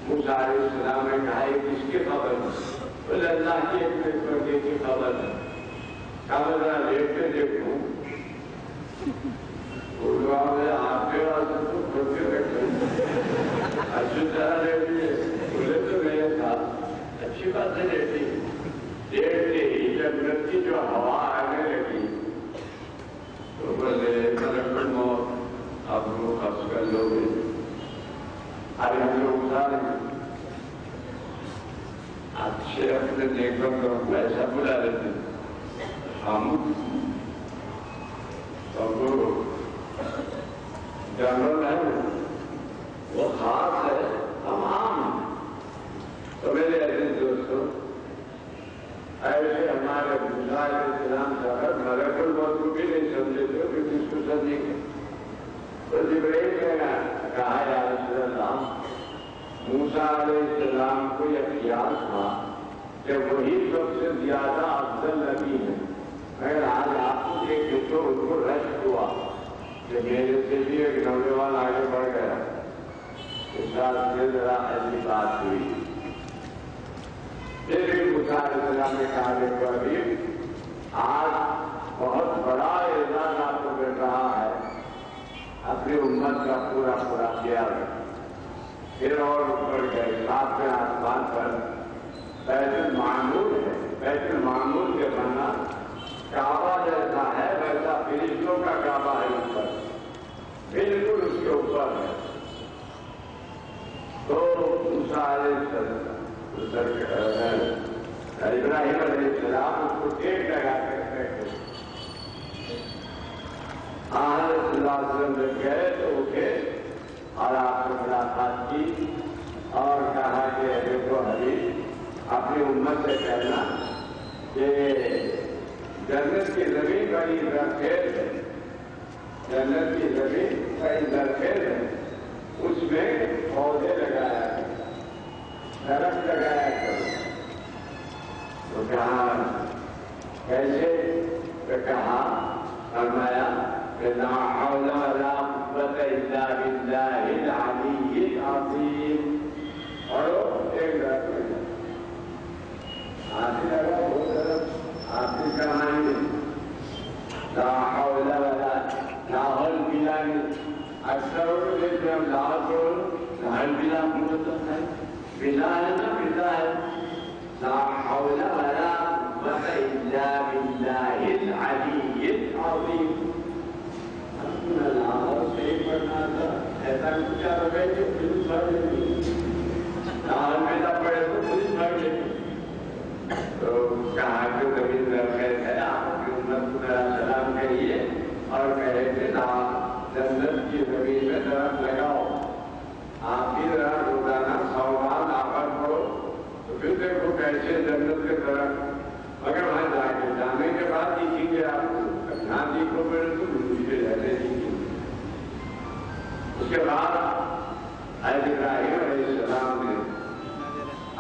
موسیٰ علیہ السلام نے کہا یہ کس کی خبر ہے؟ بولے اللہ کی ایک بندے کی خبر ہے. کہا ذرا لیٹ کے دیکھوں. آپ کے واسطے تو کھول کے بیٹھے اچھی طرح لیٹی ہے. بولے تو میں تھا اچھی بات ہے لیٹی. لیٹتے ہی جنت کی جو ہوا آنے لگی تو بولے ملک الموت اب وہ خرچ کر لو گے. ارے ہم لوگ اٹھا اچھے اپنے نیکوں کو ایسا بلا لیتے ہم جنرل ہے وہ خاص ہے ہم عام ہیں. تو میرے عزیز دوستوں ایسے ہمارے موسیٰ علیہ السلام سفر ملک الموت کو بھی نہیں سمجھے تھے کہ کس کو سمجھیں گے. تو جبرائیل نے کہا یا رسول اللہ موسیٰ علیہ السلام کو یہ خیال تھا کہ وہی سب سے زیادہ افضل نبی ہے. مگر آج آپ کو دیکھے تو ان کو رش ہوا کہ میرے سے بھی ایک نوجوان آگے بڑھ گیا. اس سال سے ذرا ایسی بات ہوئی. پھر موسیٰ علیہ السلام نے کہا دیکھو ابھی آج بہت بڑا اعزاز آپ کو مل رہا ہے اپنی امت کا پورا پورا کیا. پھر اور اوپر گئے ساتویں آسمان پر بیت المعمور ہے. بیت المعمور کے بننا کعبہ جیسا ہے ویسا فرشتوں کا کعبہ ہے اوپر بالکل اس کے اوپر ہے. تو موسیٰ علیہ السلام ابراہیم علیہ السلام اس کو ٹیک لگا کر بیٹھے. صلی اللہ علیہ وسلم جب گئے تو اٹھے اور آپ سے ملاقات کی اور کہا کہ دیکھو حبیب اپنی امت سے کہنا کہ جنت کی زمین بڑی زرخیز ہے. جنت کی زمین بڑی زرخیز ہے. اس میں پودے لگایا درخت لگایا کرو. تو کہا کیسے؟ تو کہا فرمایا کہ لا حول ولا قوت الا باللہ العلی العظیم. اور ایک درخت آتی لگا وہ درخت آتی کہانی لا حول ولا لاہور بلانی اکثر دیکھتے ہم لاہور لاہور بلا ہوتا ہے بلا ہے نا بلا ہے. لا حول ولا قوت الا باللہ العلی العظیم. لاہور سے پڑھنا تھا ایسا کچھ روے کہ پولیس بھر لیتی لاہور میں نہ پڑھے تو پولیس بھر لیتی. تو کہا کہ کبھی درخت ہے آپ کی امت کو میرا سلام کہیے اور کہے کہ جنت کی زمین میں درخت لگاؤ. آپ بھی ذرا روزانہ 100 بار آفر پڑھو تو پھر دیکھو کیسے جنت کے درخت. مگر وہاں جا کے جانے کے بعد دیکھیں گے آپ کو یہاں دیکھو میرے تو مجھے رہنے دیکھیں. اس کے بعد حضرت ابراہیم علیہ السلام نے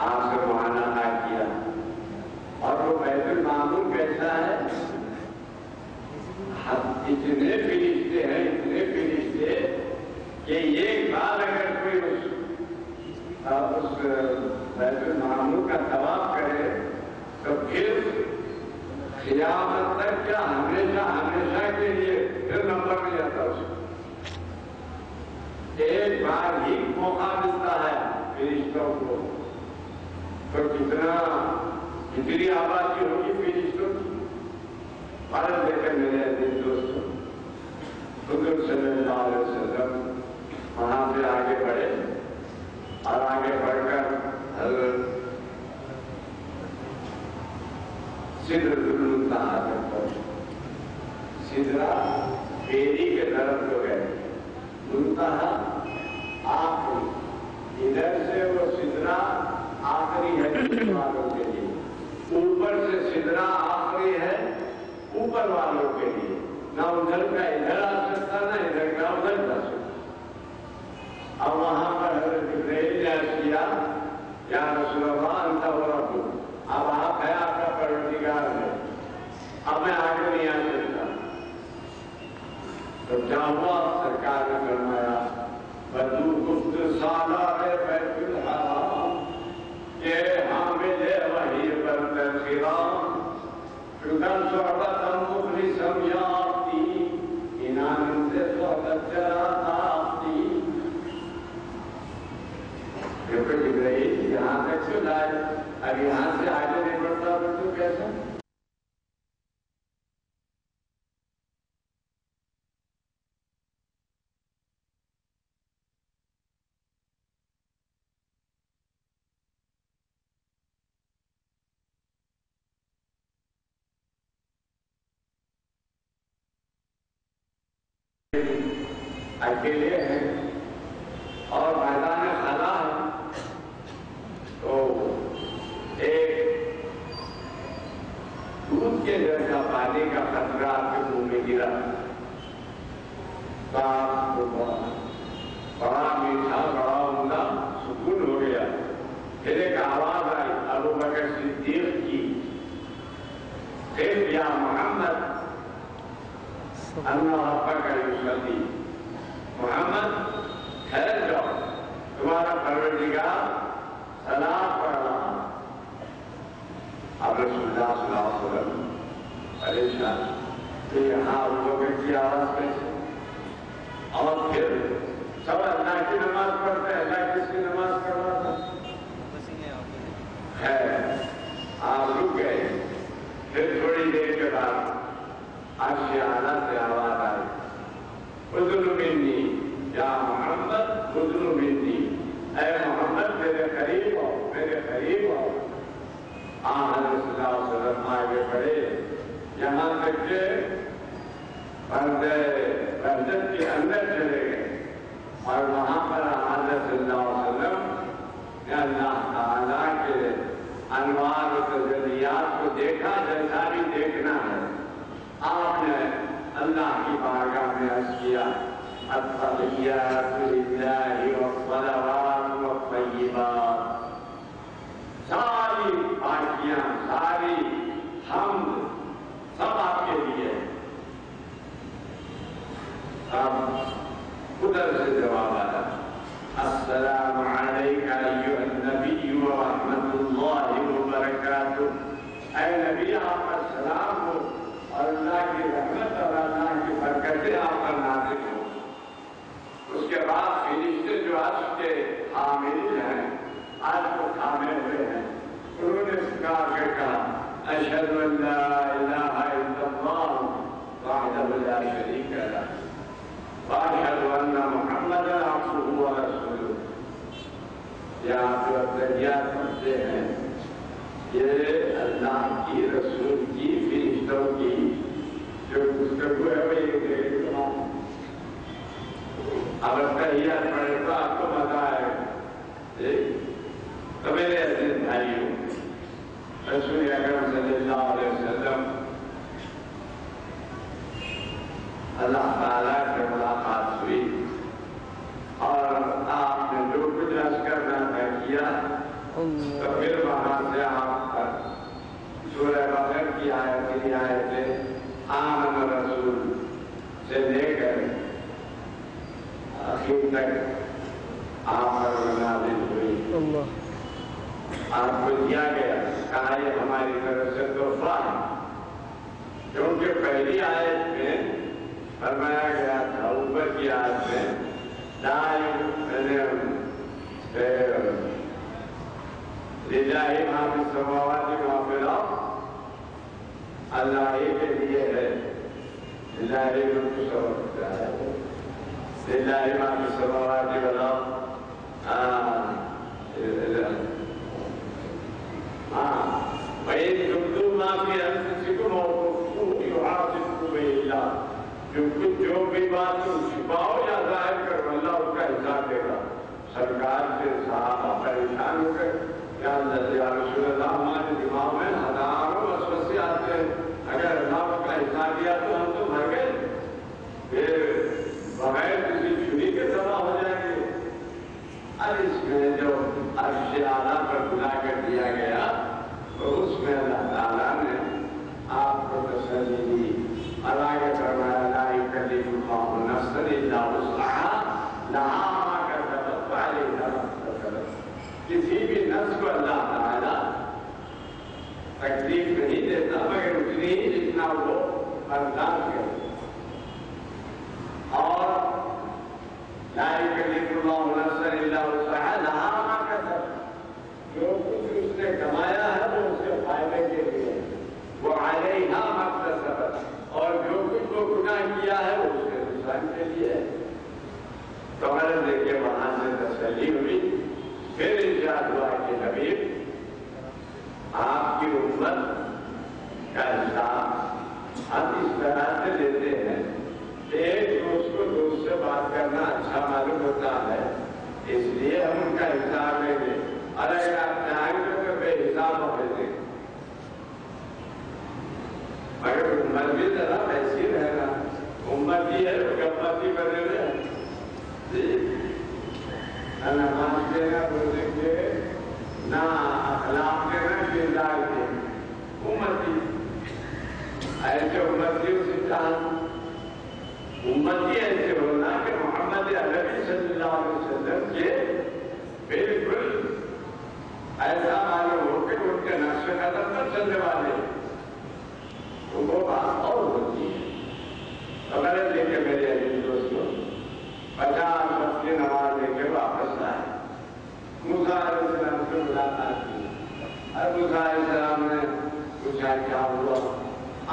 آپ سے معاہدہ کیا اور وہ بیت المعمور کیسا ہے؟ اتنے فرشتے ہیں اتنے فرشتے کہ ایک بار اگر کوئی اس بیت المعمور کا طواف کرے تو پھر قیامت تک کیا ہمیشہ ہمیشہ کے لیے پھر نمبر نہیں آتا. اس کو ایک بار ہی موقع ملتا ہے فرشتوں کو. تو کتنی آبادی ہوگی فرشتوں کی. فرض لے کر میرے عزیز دوستوں حضور صلی اللہ علیہ وسلم وہاں سے آگے بڑھے اور آگے بڑھ کر حضرت سدرۃ المنتہا تک پہنچے. سدرا بیری کے طرف ہو گئے. منتہا آخری ادھر سے وہ سدرا آخری ہے والوں کے لیے. اوپر سے سدرا آخری ہے اوپر والوں کے لیے. نہ ادھر کا ادھر آ سکتا نہ ادھر کا ادھر جا سکتا. اب وہاں پر حضرت جبرائیل نے عرض کیا یا رسول اللہ انت و ربک. اب آپ ہے آپ کا پروردگار ہے اب میں آگے نہیں آ سکتا. تو کیا ہوا؟ سرکار نے فرمایا بدو گفت سالار بیت الحرام در صحبتم مخلصم یافتی این آنند صحبت چرا تافتی. دیکھو جبرائیل یہاں تک سے لائے، اب یہاں سے آگے نہیں بڑھتا تو کیسا؟ اکیلے ہیں اور میدان خلا ہے، تو ایک دودھ کے جیسا پانی کا قطرہ آپ کے منہ میں گرا، صاف بڑا میٹھا بڑا عمدہ سکون ہو گیا. پھر ایک آواز آئی ابو بکر صدیق کی، یا محمد اللہ ربک یصلی، محمد ٹھہر جاؤ، تمہارا پروردگار صلاۃ پڑھ رہا. اب رسول اللہ صلی اللہ علیہ وسلم پریشان کہ یہاں لوگوں کی آواز کیسے، اور پھر سب اللہ کی نماز پڑھتے، اللہ کس کی نماز پڑھ رہا تھا؟ خیر آپ رک گئے. پھر تھوڑی دیر کے بعد عرش اعلیٰ سے آواز آئی، اذن منی یا محمد، اذن منی، اے محمد میرے قریب ہو، میرے قریب ہو. حضرت صلی اللہ علیہ وسلم آگے بڑھے یہاں تک کہ پردے کے اندر چلے گئے، اور وہاں پر حضرت صلی اللہ علیہ وسلم نے اللہ تعالیٰ کے انوار و تجلیات کو دیکھا جیسا بھی دیکھنا ہے. آپ نے اللہ کی بارگاہ میں عرض کیا، التحیات للہ والصلوات والطیبات، ساری پاکیاں، ساری حمد سب آپ کے لیے. اب ادھر سے جواب آیا، السلام علیک ایھا النبی ورحمۃ اللہ وبرکاتہ. اے نبی آپ کا سلام ہو اور اللہ کی رحمت اور اللہ کی برکتیں آپ پر نازل ہو. اس کے بعد فرشتے جو عرش کے حامل ہیں، عرش کو تھامے ہوئے ہیں، انہوں نے پکار کر کہا، اشہد ان لا الہ الا اللہ وحدہ لا شریک لہ واشہد ان محمدا عبدہ ورسولہ. یہ آپ جو تحیات پڑھتے ہیں یہ اللہ کی رسول کی فرشتوں کی جو گفتگو ہے وہ یہ دیکھ رہا ہوں. اب تحیات پڑھے تو آپ کو مزہ آئے گا. تو میرے عزیز بھائیوں، رسول اکرم صلی اللہ علیہ وسلم اللہ تعالیٰ سے ملاقات ہوئی، اور آپ نے جو کچھ عرض کرنا تھا کیا. تو پھر وہاں سے آپ پر سورہ بقرہ کی آیتیں آمن رسول سے لے کر آخر تک آپ پر نازل ہوئی. آپ کو دیا گیا، کہا یہ ہماری طرف سے تحفہ ہے، کیونکہ پہلی آیت میں فرمایا گیا تھا، اوپر کی آیت میں للہ ما فی السماوات وما فی الارض، اللہ ہی کے لیے ہے، للہ ما فی السماوات والارض. وَإِن تُبْدُوا مَا فِي أَنفُسِكُمْ أَوْ تُخْفُوهُ يُحَاسِبْكُم بِهِ اللَّهُ. جو بھی بات تم چھپاؤ یا ظاہر کرو، اللہ اس کا حساب دے گا. سرکار سے صحابہ پریشان ہو گئے، یا رسول اللہ ہمارے دماغ میں ہزاروں وسوسے آتے ہیں، اگر اللہ کا حساب دیا تو ہم تو مر گئے، پھر بغیر کسی چھری کے تباہ ہو جائیں گے. اب اس میں جو عرش اعلیٰ پر بلا کر دیا گیا تو اس میں اللہ تعالیٰ نے آپ کو تسلی دی. اللہ کے فرمایا لا یکلف اللہ نفسا الا وسعها لها ما کسبت وعلیہا ما اکتسبت. کسی بھی نفس کو اللہ تعالیٰ تکلیف نہیں دیتا مگر اتنی ہی جتنا وہ برداشت کرے. اور لا یکلف اللہ نفسا الا وسعها لها ما کسبت. جو کچھ اس نے کمایا ہے وہ اس کے فائدے کے لیے. وہ علیہا ما اکتسبت. اور جو کچھ وہ گناہ کیا ہے وہ اس کے نقصان کے لیے. تو ہمارے دیکھیے وہاں سے تسلی ہوئی. پھر ارشاد ہوا کہ حبیب آپ کی امت کا حساب ہم اس طرح سے لیتے ہیں کہ ایک دوست کو دوست سے بات کرنا اچھا معلوم ہوتا ہے اس لیے ہم ان کا حساب لیں گے. اور اگر آپ چاہیں تو بے حساب ہو دیں. مگر امت بھی ذرا ایسی رہنا. امت ہی ہے تو گپتی بنے گے. نہ نماز دینا روزے کے نہ اخلاق دینا کردار کے. امتی ایسے امتی سے چاہوں امتی ایسے ہونا کہ محمد عربی صلی اللہ علیہ وسلم کے بالکل ایسا معلوم ہو کہ ان کے نقش قدم پر چلنے والے. تو وہ بات اور ہوتی ہے. غلط لے کے میرے عزیز دوستوں 50 وقت کی نماز لے کے واپس آئے. موسیٰ علیہ السلام سے ملاقات کی. اور موسیٰ علیہ السلام نے پوچھا کیا ہوا.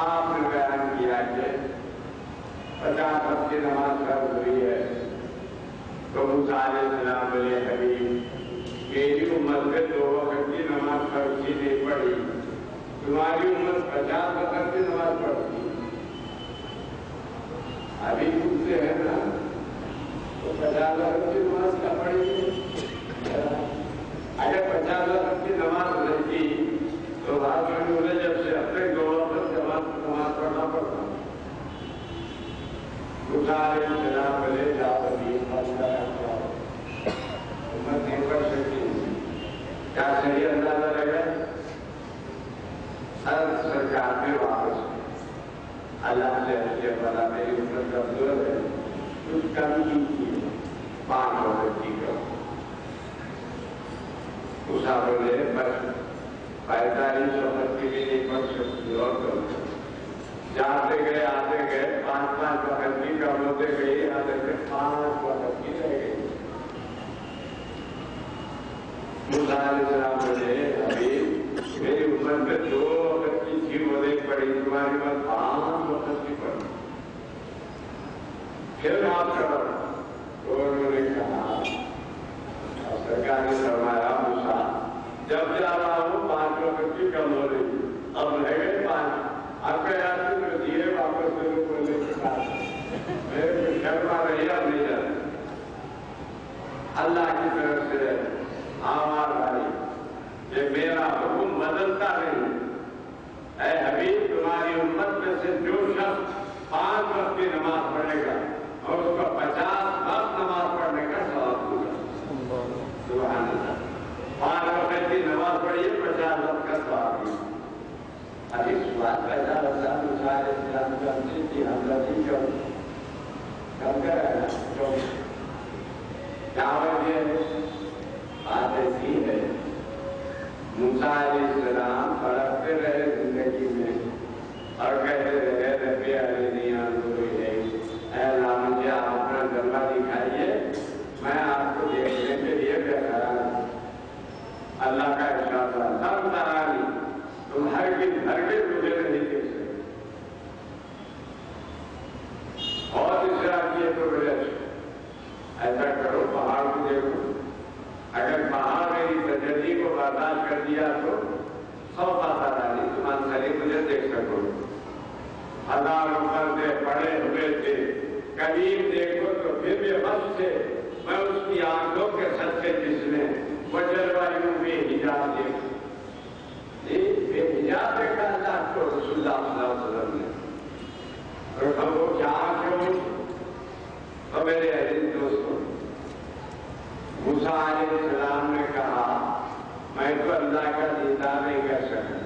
آپ نے بیان کیا کہ 50 وقت کی نماز فرض ہوئی ہے. تو موسیٰ علیہ السلام بولے حبیب میری امت میں 2 وقت کی نماز فرض ہی نہیں پڑھی. تمہاری امت 50 وقت کی نماز پڑھتی. ابھی پوچھتے ہیں نا تو 50 وقت کی نماز کیا پڑھیں گے. اگر 50 وقت کی نماز رہتی تو رات میں انہیں جب سے اب تک 2 وقت نماز پڑھنا پڑتا. موسیٰ علیہ السلام بولے جاؤ امت نہیں پڑھ سکتی. کیا صحیح اندازہ لگا. ہر سرکار میں واپس اللہ سے اچھے بنا میری امت کمزور ہے کچھ کم کی 5 وقت کی کرو. موسیٰ بولے بس 45 وقت کی بھی نہیں پڑھ سکتی اور کرو. جاتے گئے آتے گئے 5 وقت کی کم ہوتے گئی آتے گئے 5 وقت کی رہ گئی. موسیٰ علیہ السلام بولے حبیب میری امت میں 2 وقت کی تھی وہ نہیں پڑی. تمہاری بات 5 وقت کی پڑی. پھر معاف کرو. تو انہوں نے کہا سرکار نے فرمایا موسیٰ جب جا رہا ہوں 5 وقت کی کم ہو رہی. اب رہ گئے 5. اب کہا تو دھیرے واپس کرو بولنے کے بعد میرے شرم آ رہی. اب نہیں جانا. اللہ کی طرف سے آواز آئی کہ میرا حکم بدلتا نہیں. اے حبیب تمہاری امت میں سے جو شخص 5 وقت کی نماز پڑھے گا اور اس کو 50 وقت نماز پڑھنے کا ثواب ہوگا. سبحان اللہ. 5 وقت کی نماز پڑھیے 50 وقت کا ثواب ہوگا. ابھی سوال پیدا ہوتا ہے موسیٰ علیہ السلام کرتے کہ ہمدردی کم کرا کیا وجہ بات ایسی ہے. موسیٰ علیہ السلام پڑھتے رہے زندگی میں اور کہتے رہے ربی ارنی انظر الیک. اے اللہ مجھے آپ اپنا جلوہ دکھائیے میں آپ کو دیکھنے کے لیے بیقرار ہوں. اللہ کا ارشاد ہے لن ترانی تم ہرگز مجھے نہیں دیکھ سکتے. اور تیسرا کیے تو بڑے ایسا کرو پہاڑ کو دیکھو. اگر پہاڑ میری تجلی کو برداشت کر دیا تو 100 پاسداری تم انصری مجھے دیکھ سکو. 1000 پردے پڑے ہوئے تھے قریب دیکھو تو پھر بھی بس سے میں اس کی آنکھوں کے صدقے جس میں وہ جلوائیوں میں حجاب دیکھوں. بے حجاب دیکھا اللہ کو رسول اللہ صلی اللہ علیہ وسلم نے. اور وہ کیا کیوں. تو میرے عزیز دوستوں موسیٰ علیہ السلام نے کہا میں تو اللہ کا دیدار نہیں کر سکتا.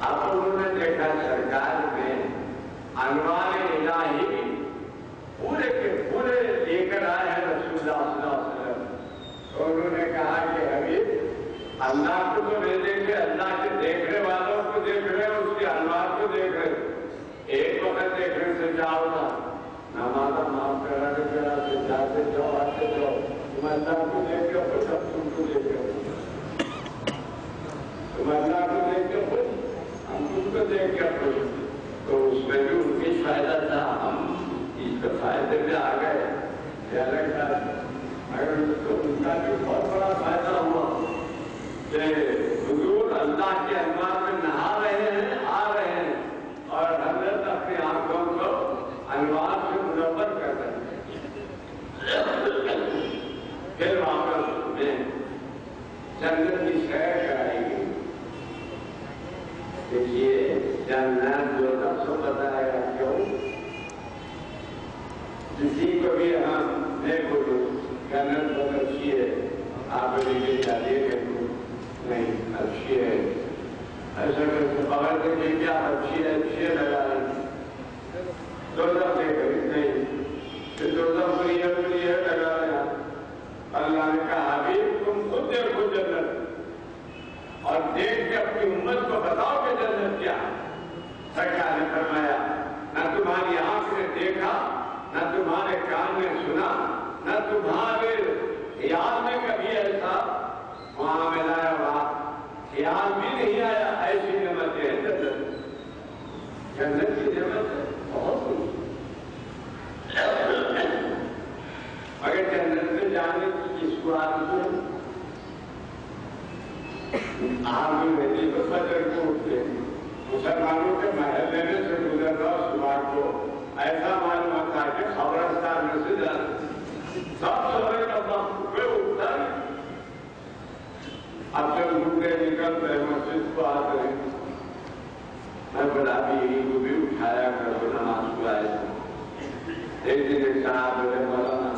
اب انہوں نے دیکھا سرکار میں انوار الہی پورے کے پورے لے کر آئے ہیں رسول اللہ صلی اللہ علیہ وسلم. تو انہوں نے کہا کہ حبیب اللہ کو تو نہیں دیکھے اللہ کے دیکھنے والوں جاؤ نا نمازہ معاف کرا کے جاتے جاؤ آتے جاؤ تم اللہ کو دیکھ کے خود اب تم کو دیکھ کے تم اللہ کو دیکھ کے خود ہم تم کو دیکھ کے خود تو اس میں بھی ان کی فائدہ تھا ہم اس کے فائدے میں آ گئے یہ الگ بات اگر ان کا بھی بہت بڑا فائدہ ہوا کہ حضور اللہ کے انوار میں نہا رہے ہیں آ رہے ہیں اور حضرت اپنی آنکھوں کو انوار سے منور کر رہے ہیں پھر واپس میں جنت کی سیر کرائی گئی دیکھیے جنت جو سب سے بتایا کیوں کسی کو بھی ہم نہیں بولو جنت بہت اچھی ہے آپ لیے جاتی ہے نہیں اچھی ہے ایسا کرتے بغیر دیکھیں کیا اچھی ہے لگا رہی دوزخ سے خرید نہیں پھر دوزخ بری ہے لگا رہا اللہ نے کہا حبیب تم خود دیکھو جنت اور دیکھ کے اپنی امت کو بتاؤ کہ جنت کیا سرکار نے فرمایا نہ تمہاری آنکھ نے دیکھا نہ تمہارے کان نے سنا نہ تمہارے خیال میں کبھی ایسا وہاں میں لایا ہوا خیال بھی نہیں آیا ایسی نعمتیں ہیں جنت کی نعمت ہے بہت کچھ اگر جنت میں جانے کی جس کو آرزو ہے آپ بھی بیٹی تو فجر کو اٹھتے ہیں مسلمانوں کے محل لینے سے گزر رہا صبح کو ایسا معلوم ہوتا ہے کہ خبرستان میں سے جاتے سب سورے کا وقت پہ اٹھتا ہے اب جب گھومتے نکلتے مسجد کو آتے ہیں میں بڑا بیوی کو بھی اٹھایا کر نماز کو آئے ایک دن ایک صاحب بولے مولانا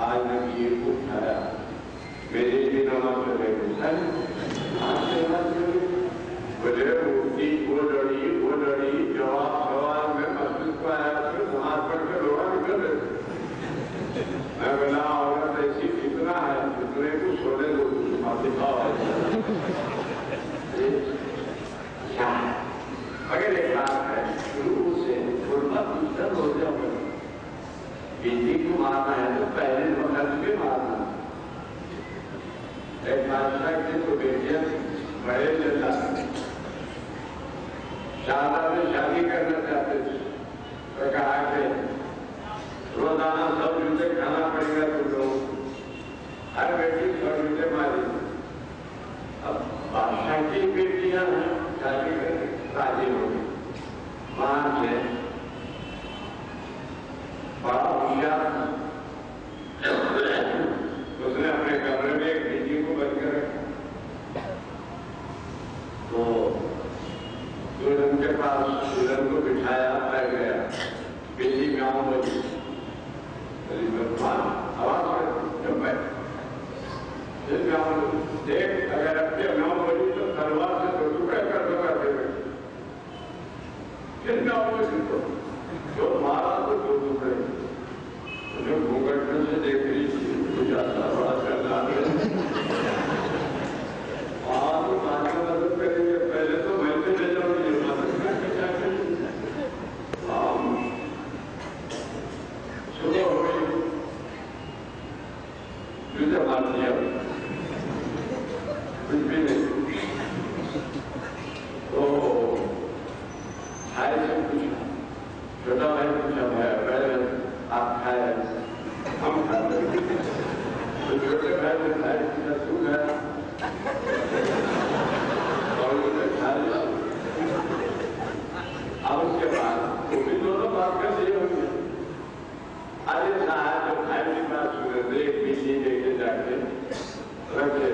آج میں بیوی کو اٹھایا میری بھی نماز پڑھ رہے بولے وہ لڑی جواب سوال میں مسجد کو آیا پھر نماز پڑھ کے روڑا نکل رہے تھے میں بولا عورت ایسی فتنہ ہے فتنے کو سونے دو اگر ایک بات ہے شروع سے غربت مستر ہو جاؤ بیٹی کو مارنا ہے تو پہلے وقت بھی مارنا ایک بادشاہ کی تو بیٹیاں بڑے چلتا شادہ میں شادی کرنا چاہتے تھے تو کہا کہ روزانہ 100 جوتے کھانا پڑے گا تو لوگ ہر بیٹی 100 جوتے ماری اب بادشاہ کی بیٹیاں شادی کرنے راضی ہو گئی وہاں سے بڑا ہوشیار اس نے اپنے کمرے میں ایک بیٹی کو بند کر رکھا تو دلہن کے پاس دلہن کو بٹھایا بیٹھ گیا بیٹی گاؤں بجی آواز جب میں دیکھ اگر اب کے 9 بجے تو تلوار سے تو ٹکڑے کر دو گا پھر 9 بجے تو جو مارا تو 2 ٹکڑے جو گھونگھٹ سے دیکھ رہی تھی کچھ ایسا بڑا کرنا وہاں تو ماں مدد کریں گے پہلے تو میں سے لے جاؤں گی مدد کر کے کیا کریں صبح ہو گئی مجھے مار دیا کچھ بھی نہیں تو بھائی سے پوچھا چھوٹا بھائی پوچھا پہلے آپ کھائے ہم کھاتے تو چھوٹے بھائی نے کھائے تو کھایا اور مجھے کھا لیا اب اس کے بعد وہ بھی دونوں بات کر لیے ہوں گے ارے صاحب جو بھائی کی بات سنے تھے ایک بیٹی لے کے جا کے رکھے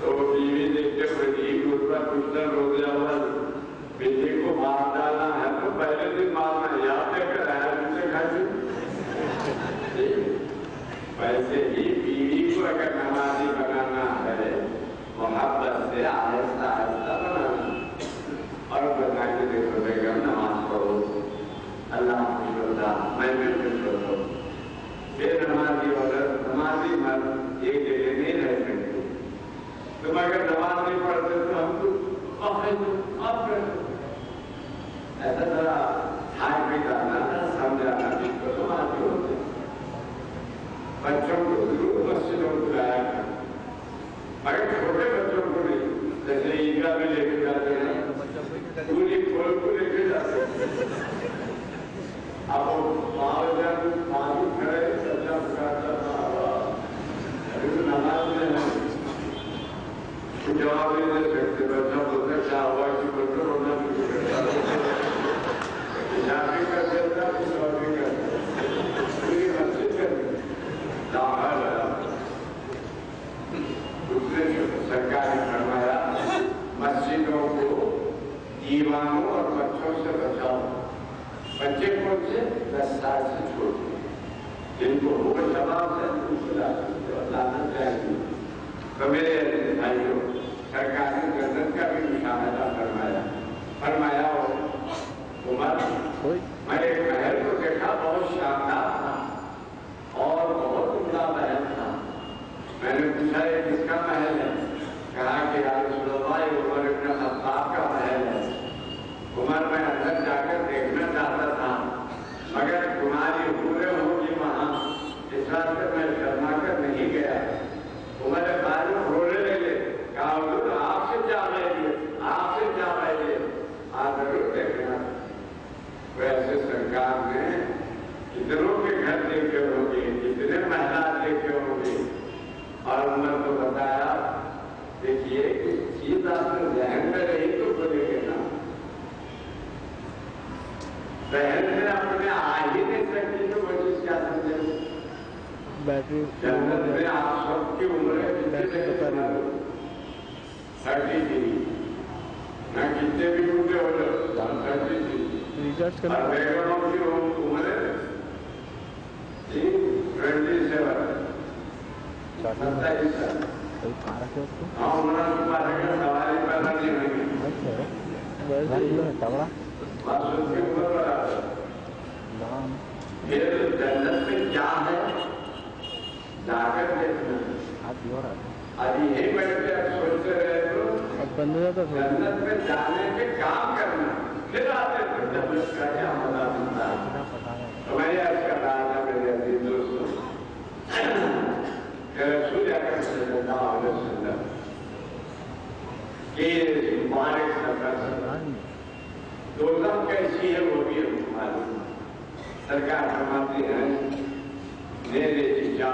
تو وہ بیوی دیکھ کے بڑی گربا کچھ دن رو گیا ہوا بیٹی کو مار ڈالنا ہے تو پہلے دن مارنا ہے یاد دے کر آیا مجھ سے کھائی ویسے ہی بیوی کو اگر نمازی بنانا ہے محبت سے آہستہ آہستہ بنانا اور بنا کے دیکھو بیگم نماز پڑھو اللہ خوش ہوتا میں بھی خوش ہوتا ہوں بے نمازی عورت نمازی مرد ایک جگہ نہیں رہ سکتے تم اگر نماز نہیں پڑھتے تو ہم تو ایسا ذرا نمازی ہوتے ہیں، بچوں کو ضرور مسجدوں کو لایا کریں، مگر چھوٹے بچوں کو نہیں، جیسے عیدگاہ میں لے کے جاتے ہیں پوری کھول کو لے کے جاتے ہیں. اب وہاں جب پانی کھڑے بچہ پکارتا تھا ابھی نماز میں ہے، جواب نہیں دے سکتے، بچہ بولتا کیا ہوا کہ بولتے رونا بھی کرتا شادی کر دیتا شادی کر پوری مسجد کر داخل ہے. دوسرے سرکار نے فرمایا مسجدوں کو دیوانوں اور بچوں سے بچاؤ. بچے کون سے؟ 10 سال سے چھوٹے جن کو ہوگا شباب ہے ان کو لانا چاہیے. تو میرے بھائیوں سرکار نے جنت کا بھی مشاہدہ فرمایا عمر میں ایک محل کو دیکھا بہت شاندار تھا اور بہت عمدہ محل تھا. میں نے پوچھا یہ کس کا محل ہے؟ کہا کہ یا رسول اللہ یہ عمر ابن خطاب کا محل ہے. عمر میں اندر جا کر دیکھنا چاہتا تھا مگر تمہاری حوریں ہوگی وہاں، اس واسطے میں شرما کر نہیں گیا. عمر بھائی رونے لگے، کہا حضور آپ سے کیا رہے آپ سے کیا رہے آپ ضرور دیکھنا. ویسے سرکار نے کتنوں کے گھر دیکھے ہوں گے، کتنے محلات دیکھے ہوں گے، اور عمر کو بتایا دیکھیے کچھ چیز آپ نے ذہن میں رہی تو بولے گے نا، ذہن میں اپنے آ ہی نہیں سکتی تو وہ چیز کیا سمجھے. بیٹری جنت میں آپ سب کی عمریں 33 میں کتنے بھی بوڑھے ہو جاؤ 33 ریچارج کرنا اور بیگموں کی عمریں 27 سال. ہاں عمرہ کی بات ہے سواری پیدا نہیں ہوگی تگڑا معصوم کی عمر برابر. پھر جنت میں کیا ہے جا کر دیکھنا. ابھی یہی بیٹھ کے آپ سوچتے رہے تو جنت میں جانے کے کام کرنا پھر آتے پھر جنت کا کیا مزہ ملتا ہے. تو میں یہ عرض کر رہا تھا میرے عزیز دوستوں کہ رسول اکرم صلی اللہ علیہ وسلم کی مبارک سفر دوزخ کیسی ہے وہ بھی ہم معلوم. سرکار فرماتی ہیں میرے چچا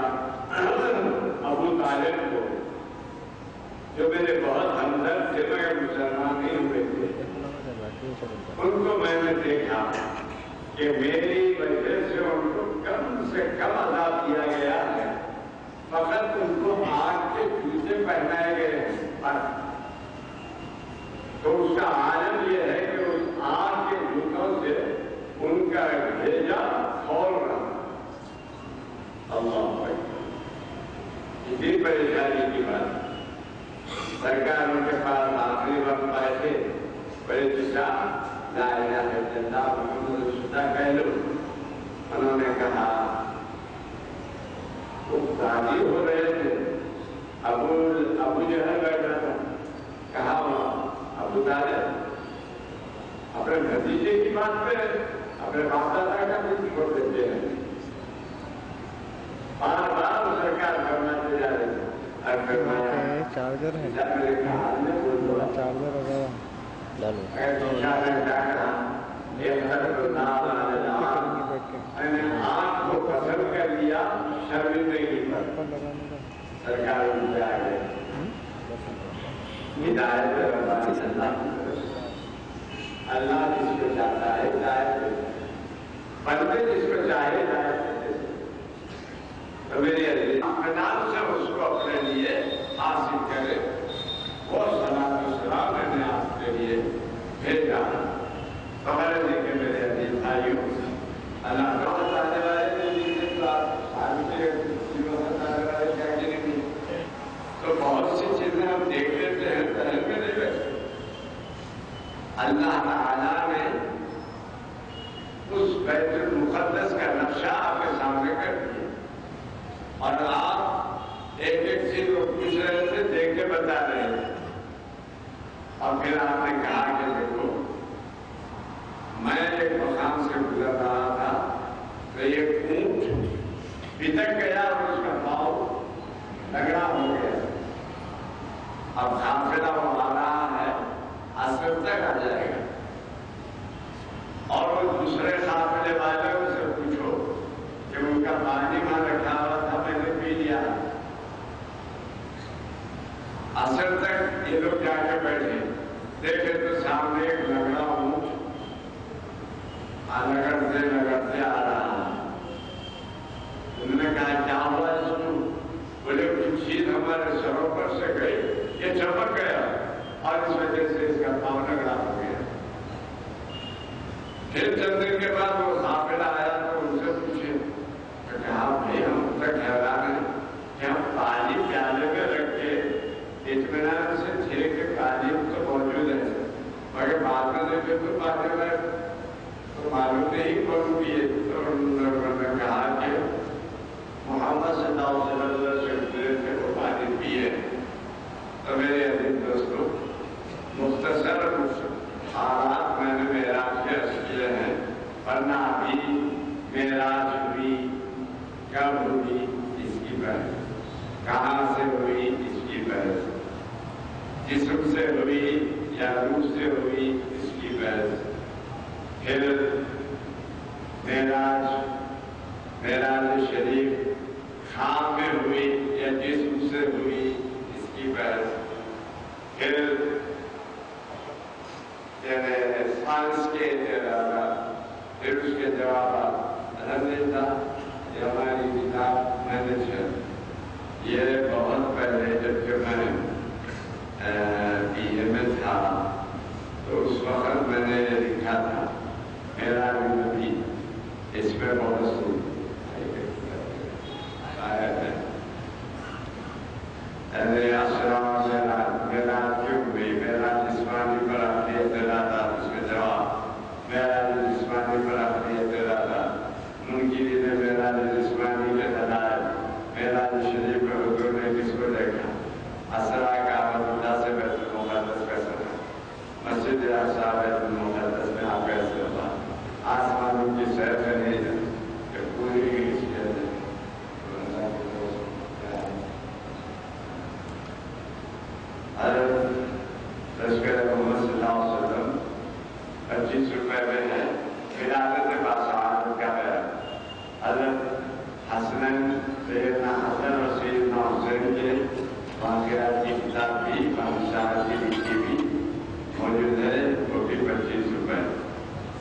ابو طالب کو جو میرے بہت ہمدرد تھے مگر مسلمان نہیں ہوئے تھے، ان کو میں نے دیکھا کہ میری وجہ سے ان کو کم سے کم عذاب دیا گیا ہے، فقط ان کو آگ کے جوتے پہنائے گئے ہیں. تو اس کا عالم یہ ہے کہ اس آگ کے جوتوں سے ان کا بھیجا کھول رہا. اللہ اتنی پریشانی کی بات. سرکار ان کے پاس آخری وقت آئے تھے، بڑے چچا لا الہ الا اللہ محمد رسول اللہ کہہ لو. انہوں نے کہا وہ راضی ہو رہے تھے. ابو جہل بیٹھا تھا، کہا وہاں ابو طالب اپنے بھتیجے کی بات پہ اپنے باپ دادا کا بھی چھوڑ دیتے ہیں. بار بار سرکار کرنا جا رہے ہیں. چارجر ہے چارجر میں نے آنکھ کو پسند کر لیا شرمندگی پر. سرکار ان سے آ گئے ہدایت اللہ جس کو چاہتا ہے ہدایت دیتا ہے، بندے جس کو چاہے ہدایت دیتے ہیں. تو میری اطمینان سے اس کو اپنے لیے حاصل کرے. وہ صلاۃ و سلام میں نے آپ کے لیے بھیجا. خبر ہے کہ میرے عزیز بھائیوں اللہ کا بتانے والے تو آپ سارے بتانے والے کہیں نہیں. تو بہت سی چیزیں ہم دیکھ لیتے ہیں پہلے میں نہیں بیٹھتے. اللہ تعالیٰ نے اس بیت المقدس کا نقشہ آپ کے سامنے کر دیا اور آپ ایک ایک چیز کو پوچھ رہے تھے، دیکھ کے بتا رہے تھے. اور پھر آپ نے کہا کہ دیکھو میں ایک مقام سے گزر رہا تھا، تو یہ اونٹ بتک گیا اور اس کا پاؤں لگڑا ہو گیا. اب قافلہ وہ آ رہا ہے، عصر تک آ جائے گا. اور وہ دوسرے قافلے والوں سے پوچھو کہ ان کا پانی وہاں رکھا ہوا تھا، میں نے پی لیا. عصر تک یہ لوگ جا کے بیٹھے، دیکھے تو سامنے ایک لگڑا اونٹ لگڑتے آ رہا ہے. انہوں نے کہا کیا ہوا اس کو؟ بولے کچھ چیز ہمارے سروں پر سے گئی، یہ چمک گیا اور اس وجہ سے اس کا پاؤں لگڑا ہو گیا. پھر چند دن کے بعد وہ قافلہ آیا تو ان سے پوچھے تو کہا بھائی ہم تک حیران ہیں کہ ہم پانی پیالے میں رکھ کے اطمینان سے تھے کہ قالین تو موجود ہے، مگر بعد میں دیکھے تو پانی میں تو معلوم نہیں کون پیے. تو انہوں نے کہا کہ محمد صلی اللہ علیہ وسلم سے گزرے تھے وہ پانی پیے. تو میرے عزیز دوستو، مختصر حالات میں نے معراج کے عرض کیے ہیں، ورنہ ابھی معراج ہوئی، کب ہوئی اس کی بحث، کہاں سے ہوئی اس کی بحث، جسم سے ہوئی یا روح سے ہوئی اس کی بحث. پھر معراج شریف خواب میں ہوئی یا جسم سے ہوئی اس کی بحث. پھر سائنس کے اعتراضات، پھر اس کے جوابات. الحمدللہ یہ ہماری کتاب میں نے یہ بہت پہلے جب کہ میں بی اے میں تھا تو اس وقت میں نے لکھا تھا میرا نبی. اس میں بہت سی آیت ہے. میرا کیوں ہوئی؟ میرا جسمانی پر اپنی اعتراضات، اس کے جواب. میرا جسمانی پر اپنی اعتراضات، منکرین نے میرا جسمانی کے دلائل. میرا شریف میں حضور نے کس کو دیکھا؟ اسرا کعبۃ اللہ سے بیت المقدس کا سفر، مسجد اقصی بیت المقدس میں آپ کا استقبال، آسمانوں کی سیر کرنے کہ پوری ہسٹری ہے. لشکر محمد صلی اللہ علیہ وسلم 25 روپے میں ہے. ولادت باسعادت کا ہے. حضرت حسنین سیدنا حسن اور سیدنا حسین کے واقعات کی کتاب بھی بادشاہ کی لکھی بھی موجود ہے، وہ بھی 25 روپے.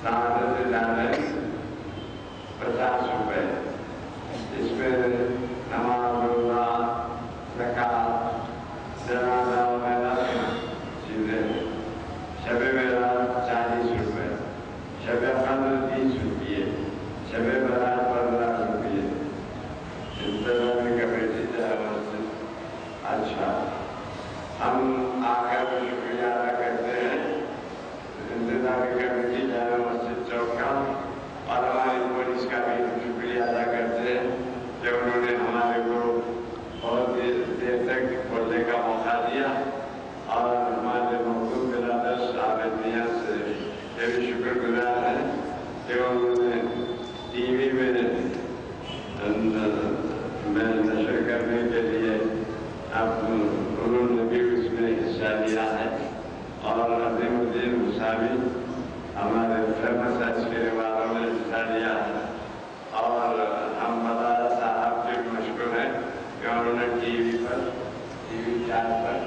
سعادت لالہ 50 روپے. اس میں نماز، روزہ، زکات، جنازہ وغیرہ چیزیں. شب معراج 40 روپے، شب قدر 30 روپیے، شب برات 15 روپیے. انتظامی کمیٹی جائے. اچھا، ہم آ کر شکریہ ادا کرتے ہیں انتظامی کمیٹی جامع مسجد چوک کا اور ہماری پولیس کا بھی شکریہ ادا کرتے ہیں کہ انہوں نے ہمارے کو بہت دیر تک کھولنے کا موقع دیا. اور ہمارے محبوب برادر عابد میاں سے یہ بھی شکر گزار ہے کہ انہوں نے ٹی وی میں نشر کرنے کے لیے اب انہوں نے بھی اس میں حصہ لیا ہے. اور عظیم الدین مساوی ہمارے فیمس عسکری والوں نے حصہ لیا ہے. اور ہم مدارہ صاحب کے مشکور ہیں کہ انہوں نے ٹی وی 4 پر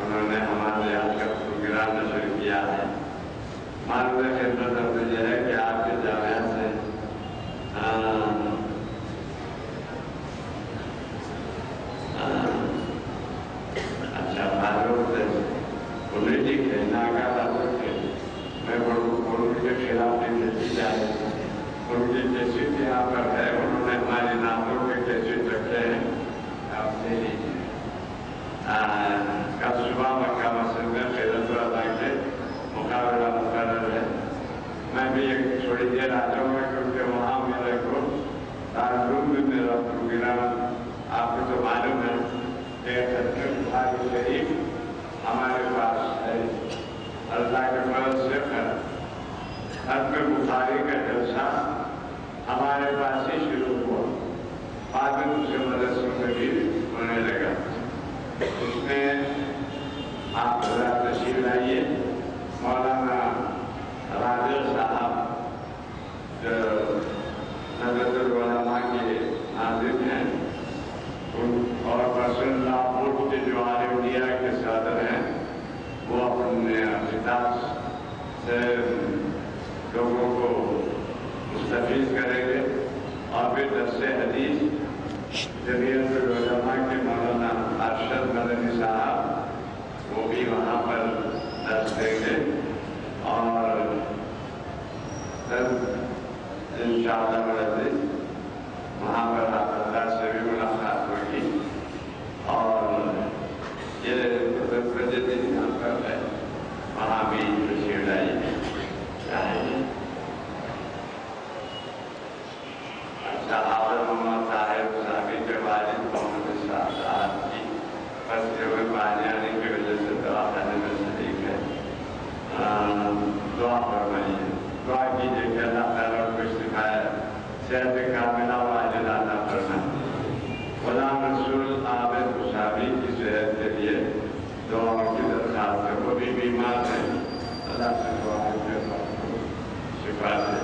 انہوں نے ہمارے یہاں کا پروگرام نشر کیا ہے. معلوم خدمت اب یہ ہے کہ آپ کے جامعہ سے اچھا معلوم ہے انہیں ٹھیک ہے ناگا تعلق ہے. میں ان کے خلاف نہیں دیتی جائے. ان کی کیسٹ یہاں پر ہے، انہوں نے ہماری ناموں کے کیسٹ رکھے ہیں، آپ لے لیجیے. کل صبح مکہ مسجد میں خیرت ادا کے مقابلہ مقرر ہے. میں بھی ایک تھوڑی دیر آ جاؤں گا کیونکہ وہاں میرے کو دارالعلوم میں میرا پروگرام آپ کو تو معلوم ہے کہ ختم بخاری شریف ہمارے پاس ہے. اللہ کے فضل سے ختم بخاری کا جلسہ ہمارے پاس ہی شروع ہوا، بعد میں دوسرے مدرسوں میں بھی ہونے لگا۔ اس میں آپ حضرات تشریف لائیے، مولانا راجر صاحب جو حضرت العلماء کے ناظم ہیں اور پرسن اللہ بورڈ کے جو عالم انڈیا کے صدر ہیں، وہ اپنے خطاب سے لوگوں کو مستفیض کریں گے، اور پھر درس حدیث جمعیت العلماء کے مولانا ارشد مدنی صاحب وہ بھی وہاں پر درس دیں گے، اور انشاءاللہ العزیز وہاں پر آپ حضرات سے بھی ملاقات ہوگی، اور یہ دن یہاں پر ہے، وہاں بھی تشریف لائیے چاہیے۔ اچھا، حافظ محمد صاحب صاحبی کے والد محمد صاحب کی فصل میں پانی آنے کی وجہ سے دواخانے میں شریک ہے، دعا فرمائیے، دعا کیجیے کہ اللہ تعالیٰ کو شفا صحت کاملہ و عاجلہ عطا فرمائے۔ غلام رسول عابد صاحبی کی صحت کے لیے دعاؤں کی درخواست ہے، وہ بھی بیمار ہیں، اللہ سے دعا ہے کہ شفا دے۔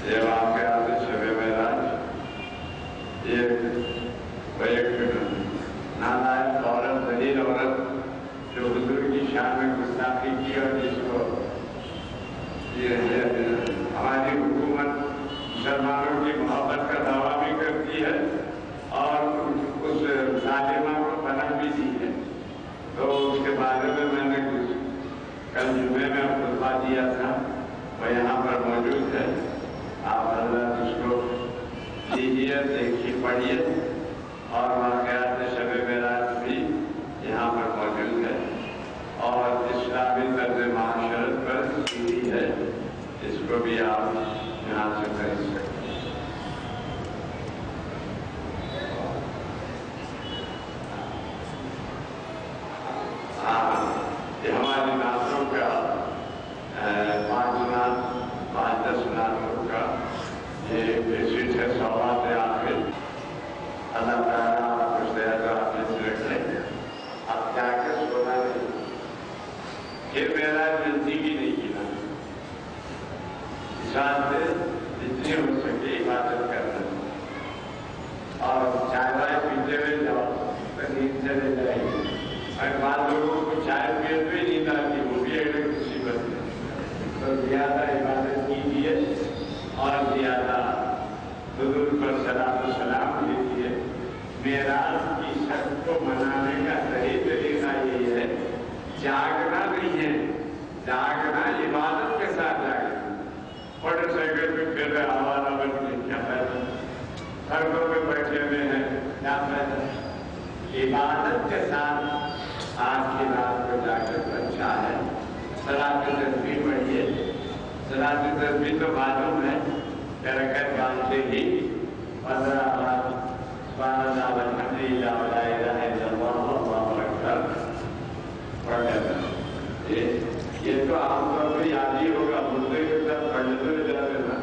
یہ واقعات شب معراج، ایک نالائق عورت، ذلیل عورت جو حضور کی شان میں گستاخی کی، اور جس کو ہماری حکومت مسلمانوں کی محبت کا دعویٰ بھی کرتی ہے اور اس ظالمہ کو پناہ بھی دی ہے، تو اس کے بارے میں نے کل جمعے میں خطبہ دیا تھا، وہ یہاں پر موجود ہے، آپ حضرات اس کو لیجیے، دیکھیے، پڑھیے، اور واقعات شب معراج بھی یہاں پر موجود ہے، اور اسلامی طرز معاشرت پر سیدھی ہے، اس کو بھی آپ یہاں سے خرید سکتے ہیں۔ یہ ہماری نعتوں کا 5 نعت 5-10 نعتوں کا یہ کیسٹ ہے، سوغات آخر۔ اللہ تعالیٰ آپ کو صحت و عافیت سے رکھے، اب جا کے سونا نہیں، پھر معراج میں بھی نہیں گنا، اس واسطے جتنی ہو سکے عبادت کرنا، اور چائے وائے پیتے ہوئے جاؤ تو نیند چلے جائے گی، اور بعض لوگوں کو چائے پیتے ہوئے نیند آتی، وہ بھی ایک مصیبت ہے، تو زیادہ عبادت کیجیے اور زیادہ حضور پر صلاۃ و سلام لیجیے۔ معراج کی شب کو منانے کا صحیح طریقہ یہی ہے، جاگنا نہیں ہے، جاگنا عبادت کے ساتھ جاگنا، موٹر سائیکل پہ پھر رہے آوارہ بن کے کیا فائدہ، سڑکوں پہ بیٹھے ہوئے ہیں کیا فائدہ، عبادت کے ساتھ آج کی رات کو جاگنا اچھا ہے۔ صلاۃ تسبیح پڑھیے، صلاۃ تسبیح تو معلوم ہے، رکعت باندھتے ہی 15 بار سبحان اللہ والحمد للہ ولا الہ الا اللہ واللہ اکبر پڑھ لیتا ہے۔ یہ تو عام طور پہ یاد ہی ہوگا، مردے کے ساتھ پڑھ لیتے ہوئے جاتے نا،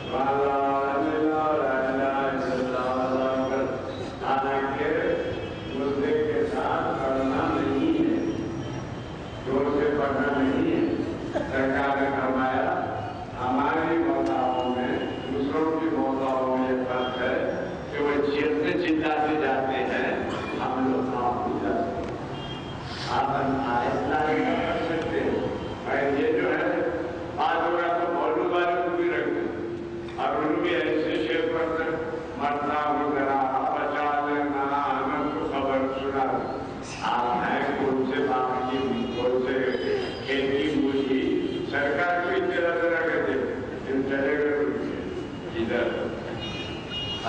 سبحان اللہ والحمد للہ ولا الہ الا اللہ واللہ اکبر، حالانکہ مردے کے ساتھ پڑھنا نہیں ہے، زور سے پڑھنا نہیں ہے۔ سرکار نے فرمایا ہماری موضوعوں میں دوسروں کی موضوعوں میں یہ فرق ہے کہ وہ چیختے چلاتے جاتے ہیں، ہم لوگ آپ کو جاتے ہیں، آپ آہستہ نہیں کر سکتے، اور یہ جو ہے بعض ہوگا تو مولود والے کو بھی رکھ دیں، اور ان بھی ایسے شیر پر مرتا ہوں ذرا بچا لینا، ہمیں کو خبر سنا، آپ ہیں کون سے باپ کی کون سے کھیل کی موجی، سرکار کو اتنا ذرا کر دے جن چلے گئے ادھر،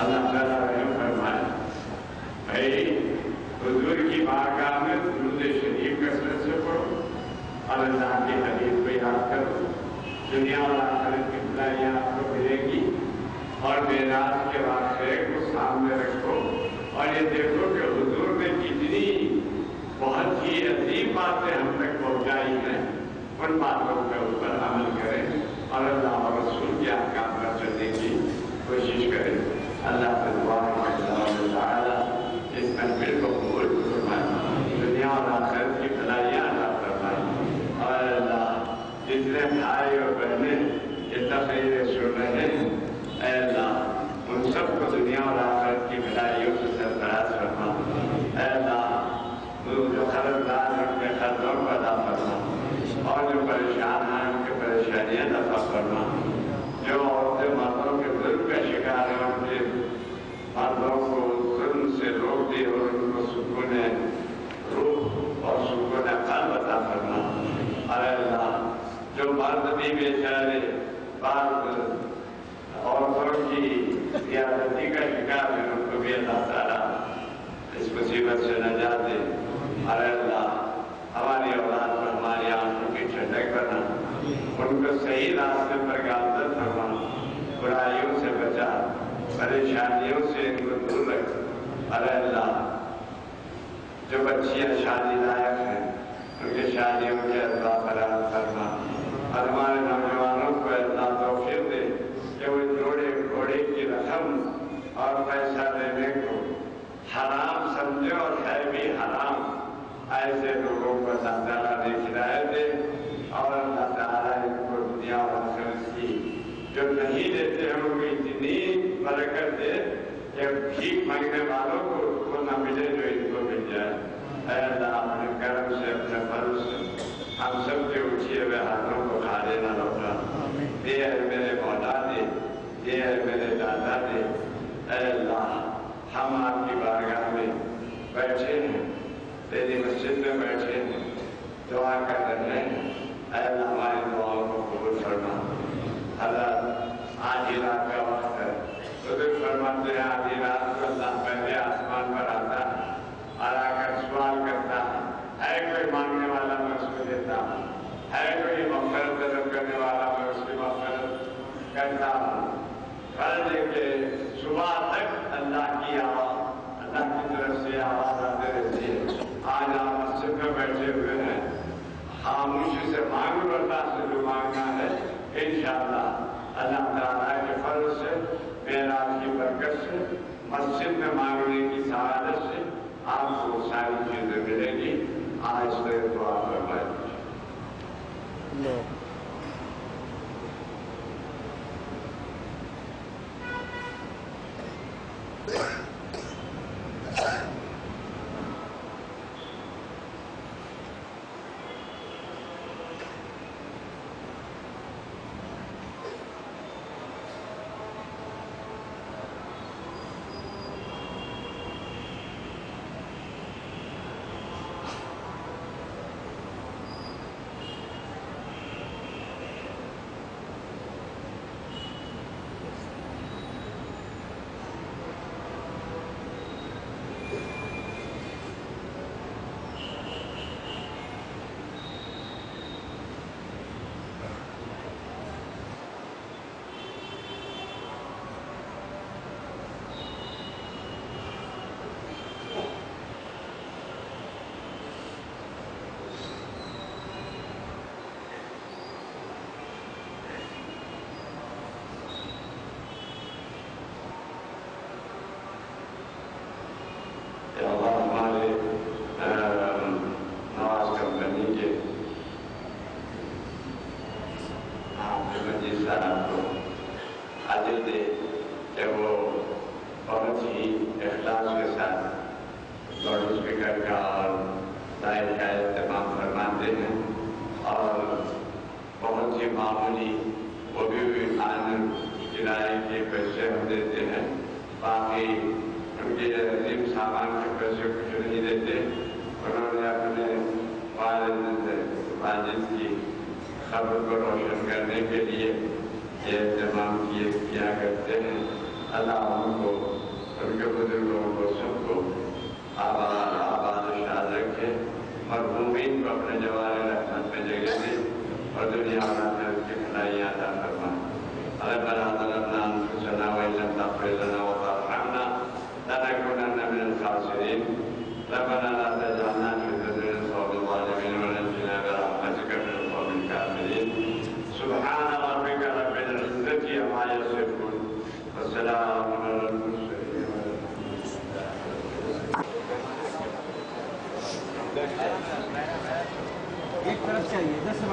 اللہ تعالیٰ رحم فرمائے۔ بھائی حضور کی بارگاہ میں درود شریف کثرت سے پڑھو، اور اللہ کی حدیث کو یاد کرو، دنیا اور آخرت کی بھلائیاں آپ کو ملے گی، اور معراج کے واقعے کو سامنے رکھو، اور یہ دیکھو کہ حضور نے کتنی بہت ہی عظیم باتیں ہم تک پہنچائی ہیں، ان باتوں کے اوپر عمل کریں۔ اور اللہ اور رسول کے احکام پر چلنے کی کوشش کریں. اللہ سے دعا ہے کہ اللہ تعالیٰ اس محفل کو قبول فرمائے, دنیا اور آخرت کی بھلائیاں عطا فرمائے. اور اللہ جتنے بھائی اور بہنیں یہ تقریریں سن رہے ہیں, اے اللہ ان سب کو دنیا اور آخرت کی بھلائیوں سے سرفراز فرما. اے اللہ جو قرضدار ہیں ان کے قرضوں کو ادا فرما, اور جو پریشان ہیں ان کی پریشانیاں دفع فرما. جو عورتیں مردوں کے ظلم کا شکار ہیں ان کے مردوں کو ظلم سے روک دی اور ان کو سکون روح اور سکون قلب عطا فرما. اور اللہ جو مرد بھی بیچارے بعض عورتوں کی زیادتی کا شکار ہیں ان کو بھی اللہ تعالیٰ اس مصیبت سے نجات دے. اور اللہ ہماری اولاد کو ہماری آنکھوں کی ٹھنڈک بنا, ان کو صحیح راستے پر گامزن فرما, برائیوں سے بچا, پریشانیوں سے ان کو دور رکھ. اور اللہ جو بچیاں شادی لائق ہیں ان کی شادیوں کے اسباب فراہم فرما. اور ہمارے نوجوانوں کو اللہ توفیق دے کہ وہ جوڑے گھوڑے کی رقم اور پیسہ دینے کو حرام سمجھے اور ہے بھی حرام, ایسے لوگوں کو اللہ تعالیٰ نے ہدایت دے. اور اللہ تعالیٰ ان کو دنیا اور آخرت کی جو نہیں دیتے ہیں ان کو اتنی برکت دے کہ بھیک مانگنے والوں کو نہ ملے جو ان کو مل جائے. اے اللہ اپنے کرم سے اپنے فضل سے ہم سب کے اٹھے ہوئے ہاتھوں کو خالی نہ لوٹا. دے ہے میرے مولا دے, دے ہے میرے دادا دے. اے اللہ ہم آپ کی بارگاہ میں بیٹھے ہیں, تیری مسجد میں بیٹھے ہیں, دعا کر رہے ہیں. اے اللہ ہماری دعاؤں کو قبول فرما. حضرت آدھی رات کا وقت ہے, بزرگ فرماتے ہیں آدھی رات کو اللہ پہلے آسمان پر آتا ہے اور آ کر سوال کرتا ہے کوئی مانگنے والا میں اس کو دیتا ہوں, ہے کوئی مغفرت طلب کرنے والا میں اس کی مغفرت کرتا ہوں. فرض ہے کہ صبح تک اللہ کی آواز, اللہ کی طرف سے آواز آتے رہتی ہے. آج آپ مسجد میں بیٹھے ہوئے ہیں, خاموشی سے مانگ اللہ سے جو مانگنا ہے انشاءاللہ اللہ تعالیٰ کے فضل سے, معراج کی برکت سے, مسجد میں مانگنے کی سعادت سے آپ کو ساری چیزیں ملیں گی. آج سے دعا فرمائیں. سبحان ربك